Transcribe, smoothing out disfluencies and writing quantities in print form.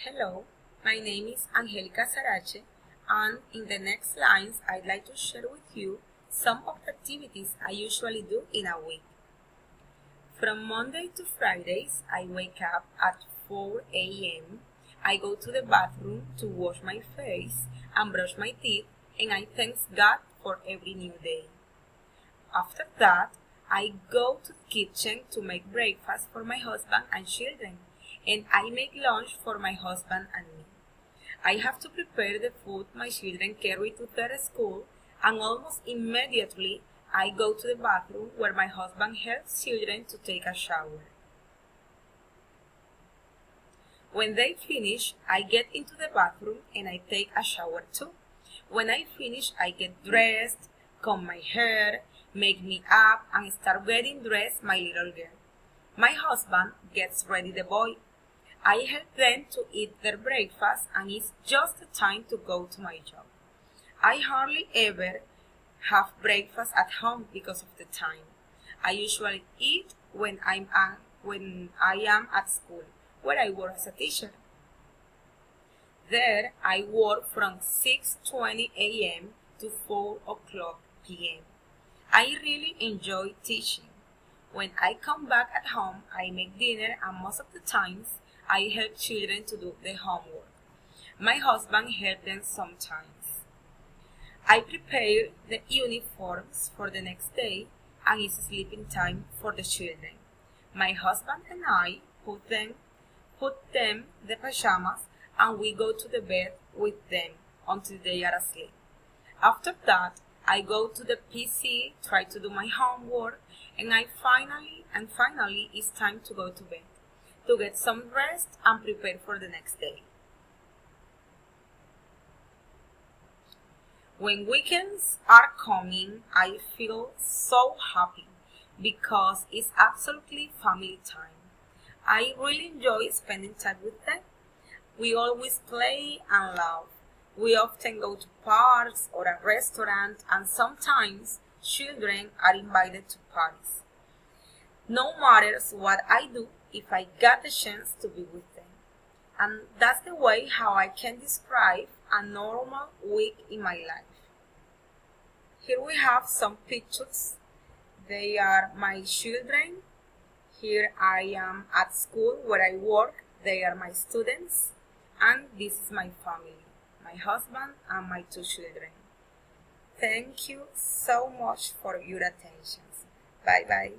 Hello, my name is Angelica Sarache, and in the next lines I'd like to share with you some of the activities I usually do in a week. From Monday to Fridays, I wake up at 4 a.m. I go to the bathroom to wash my face and brush my teeth, and I thank God for every new day. After that, I go to the kitchen to make breakfast for my husband and children, and I make lunch for my husband and me. I have to prepare the food my children carry to their school, and almost immediately I go to the bathroom where my husband helps children to take a shower. When they finish, I get into the bathroom and I take a shower too. When I finish, I get dressed, comb my hair, make me up, and start getting dressed my little girl. My husband gets ready the boy. I help them to eat their breakfast, and it's just the time to go to my job. I hardly ever have breakfast at home because of the time. I usually eat when I am at school, where I work as a teacher. There, I work from 6:20 a.m. to 4 o'clock p.m. I really enjoy teaching. When I come back at home, I make dinner, and most of the times, I help children to do their homework. My husband helps them sometimes. I prepare the uniforms for the next day, and it's sleeping time for the children. My husband and I put them the pajamas, and we go to the bed with them until they are asleep. After that, I go to the PC, try to do my homework, and finally it's time to go to bed, to get some rest and prepare for the next day. When weekends are coming, I feel so happy because it's absolutely family time. I really enjoy spending time with them. We always play and laugh. We often go to parks or a restaurant, and sometimes children are invited to parties. No matter what I do, if I got the chance to be with them. And that's the way how I can describe a normal week in my life. Here we have some pictures. They are my children. Here I am at school where I work. They are my students. And this is my family, my husband and my 2 children. Thank you so much for your attention. Bye bye.